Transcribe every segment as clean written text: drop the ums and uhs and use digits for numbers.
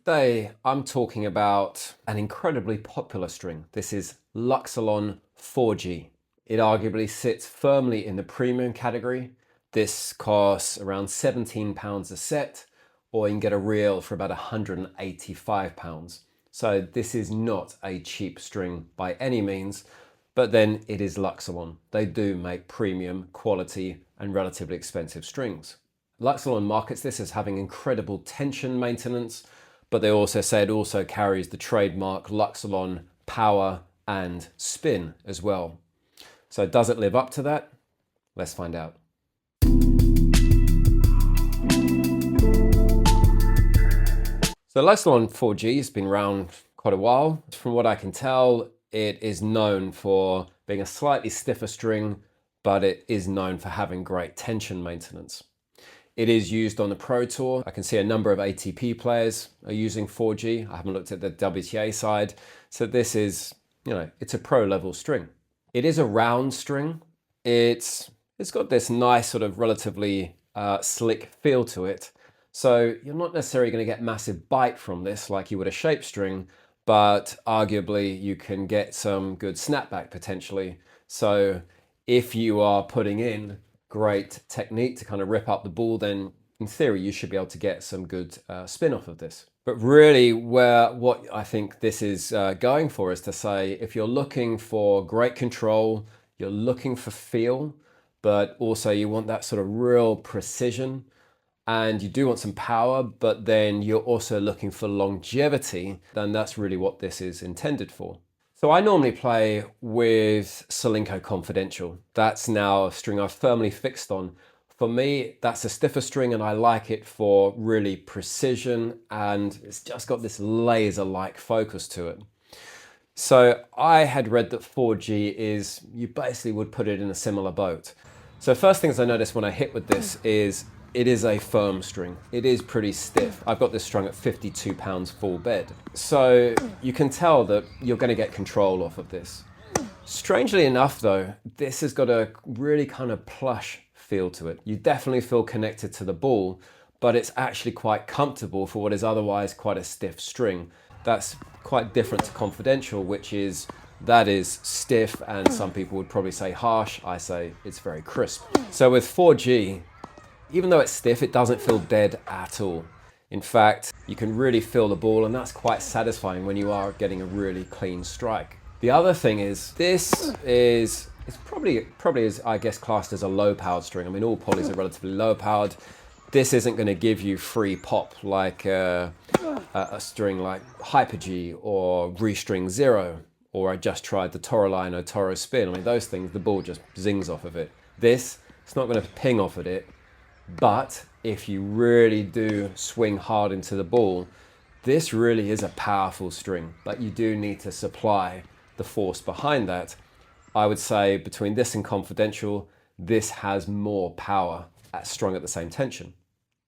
Today, I'm talking about an incredibly popular string. This is Luxilon 4G. It arguably sits firmly in the premium category. This costs around £17 a set, or you can get a reel for about £185. So this is not a cheap string by any means, but then it is Luxilon. They do make premium, quality, and relatively expensive strings. Luxilon markets this as having incredible tension maintenance, but they also say it also carries the trademark Luxilon power and spin as well. So does it live up to that? Let's find out. So Luxilon 4G has been around quite a while. From what I can tell, it is known for being a slightly stiffer string, but it is known for having great tension maintenance. It is used on the Pro Tour. I can see a number of ATP players are using 4G. I haven't looked at the WTA side. So this is, it's a pro level string. It is a round string. It's got this nice sort of relatively slick feel to it. So you're not necessarily going to get massive bite from this like you would a shape string, but arguably you can get some good snapback potentially. So if you are putting in great technique to kind of rip up the ball, then in theory you should be able to get some good spin off of this. But really what I think this is going for is to say, if you're looking for great control, you're looking for feel, but also you want that sort of real precision, and you do want some power, but then you're also looking for longevity, then that's really what this is intended for. So I normally play with Solinco Confidential. That's now a string I've firmly fixed on. For me, that's a stiffer string and I like it for really precision, and it's just got this laser-like focus to it. So I had read that 4G is, you basically would put it in a similar boat. So first things I noticed when I hit with this is it is a firm string. It is pretty stiff. I've got this strung at 52 pounds full bed. So you can tell that you're going to get control off of this. Strangely enough though, this has got a really kind of plush feel to it. You definitely feel connected to the ball, but it's actually quite comfortable for what is otherwise quite a stiff string. That's quite different to Confidential, that is stiff, and some people would probably say harsh. I say it's very crisp. So with 4G, even though it's stiff, it doesn't feel dead at all. In fact, you can really feel the ball, and that's quite satisfying when you are getting a really clean strike. The other thing is, it's probably is, I guess, classed as a low-powered string. I mean, all polys are relatively low-powered. This isn't going to give you free pop like a string like Hyper G or Restring Zero, or I just tried the Toro Line or Toro Spin. I mean, those things, the ball just zings off of it. It's not going to ping off at it. But if you really do swing hard into the ball, this really is a powerful string, but you do need to supply the force behind that. I would say between this and Confidential, this has more power strung at the same tension.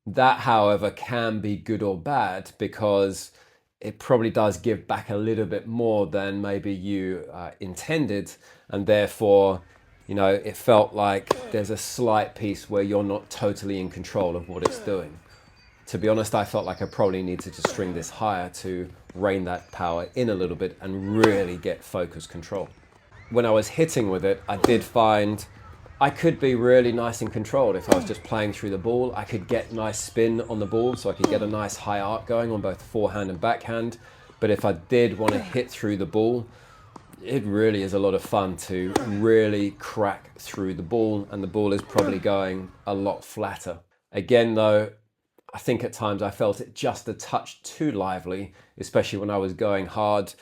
That, however, can be good or bad because it probably does give back a little bit more than maybe you intended, and therefore it felt like there's a slight piece where you're not totally in control of what it's doing. To be honest, I felt like I probably needed to string this higher to rein that power in a little bit and really get focus control. When I was hitting with it, I did find I could be really nice and controlled if I was just playing through the ball. I could get nice spin on the ball, so I could get a nice high arc going on both forehand and backhand. But if I did want to hit through the ball, it really is a lot of fun to really crack through the ball, and the ball is probably going a lot flatter. Again though, I think at times I felt it just a touch too lively, especially when I was going hard,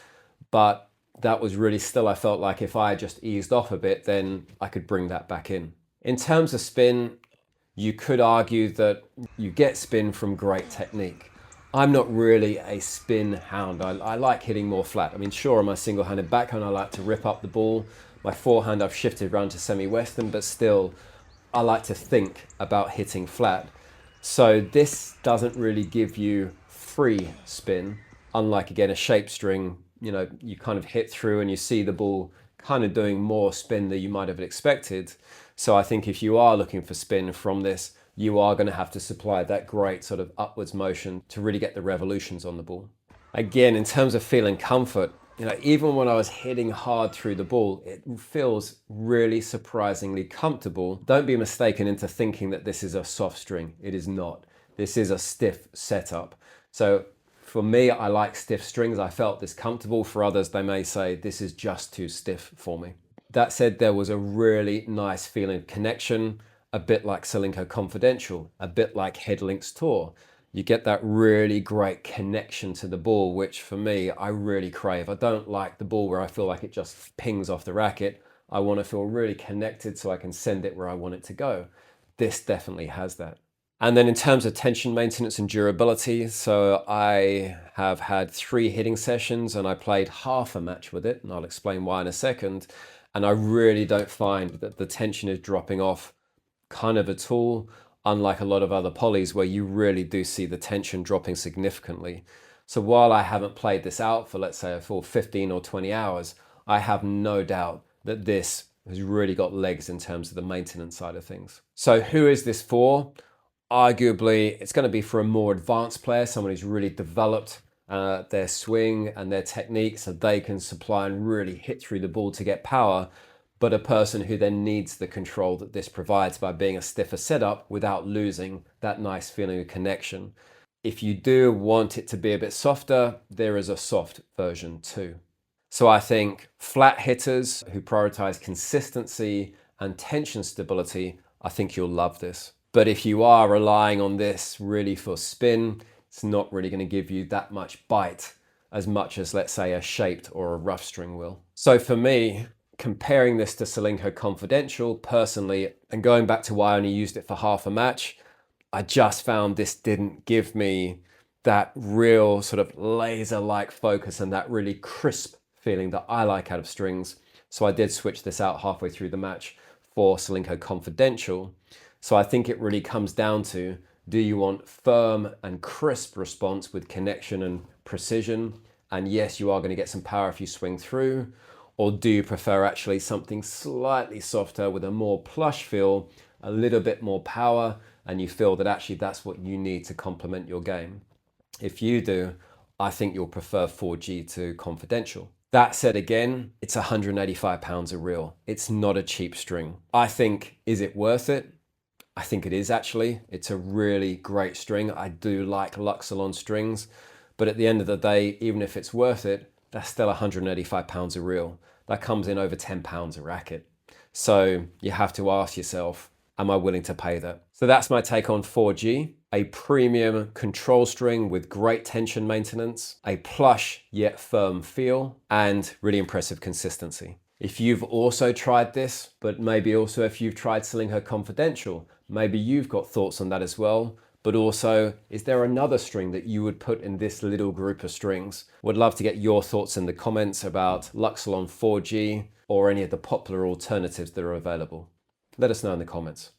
but that was really still, I felt like if I just eased off a bit, then I could bring that back in. In terms of spin, you could argue that you get spin from great technique. I'm not really a spin hound. I like hitting more flat. I mean, sure, on my single-handed backhand, I like to rip up the ball. My forehand, I've shifted around to semi-western, but still, I like to think about hitting flat. So this doesn't really give you free spin, unlike, again, a shape string. You kind of hit through and you see the ball kind of doing more spin than you might have expected. So I think if you are looking for spin from this, you are going to have to supply that great sort of upwards motion to really get the revolutions on the ball. Again, in terms of feeling comfort, even when I was hitting hard through the ball, it feels really surprisingly comfortable. Don't be mistaken into thinking that this is a soft string. It is not. This is a stiff setup. So for me, I like stiff strings. I felt this comfortable. For others, they may say this is just too stiff for me. That said, there was a really nice feeling of connection, a bit like Solinco Confidential, a bit like Headlinks Tour. You get that really great connection to the ball, which for me, I really crave. I don't like the ball where I feel like it just pings off the racket. I want to feel really connected so I can send it where I want it to go. This definitely has that. And then in terms of tension maintenance and durability, so I have had 3 hitting sessions and I played half a match with it, and I'll explain why in a second. And I really don't find that the tension is dropping off kind of at all, unlike a lot of other polys where you really do see the tension dropping significantly. So while I haven't played this out for, let's say, a full 15 or 20 hours, I have no doubt that this has really got legs in terms of the maintenance side of things. So who is this for? Arguably, it's going to be for a more advanced player, someone who's really developed their swing and their technique so they can supply and really hit through the ball to get power, but a person who then needs the control that this provides by being a stiffer setup without losing that nice feeling of connection. If you do want it to be a bit softer, there is a soft version too. So I think flat hitters who prioritize consistency and tension stability, I think you'll love this. But if you are relying on this really for spin, it's not really going to give you that much bite as much as, let's say, a shaped or a rough string will. So for me, comparing this to Solinco Confidential personally, and going back to why I only used it for half a match, I just found this didn't give me that real sort of laser-like focus and that really crisp feeling that I like out of strings. So I did switch this out halfway through the match for Solinco Confidential. So I think it really comes down to, do you want firm and crisp response with connection and precision? And yes, you are going to get some power if you swing through. Or do you prefer actually something slightly softer with a more plush feel, a little bit more power, and you feel that actually that's what you need to complement your game? If you do, I think you'll prefer 4G to Confidential. That said, again, it's £185 a reel. It's not a cheap string. I think, is it worth it? I think it is actually. It's a really great string. I do like Luxilon strings, but at the end of the day, even if it's worth it, that's still £185 a reel. That comes in over £10 a racket. So you have to ask yourself, am I willing to pay that? So that's my take on 4G, a premium control string with great tension maintenance, a plush yet firm feel, and really impressive consistency. If you've also tried this, but maybe also if you've tried Solinco Confidential, maybe you've got thoughts on that as well. But also, is there another string that you would put in this little group of strings? Would love to get your thoughts in the comments about Luxilon 4G or any of the popular alternatives that are available. Let us know in the comments.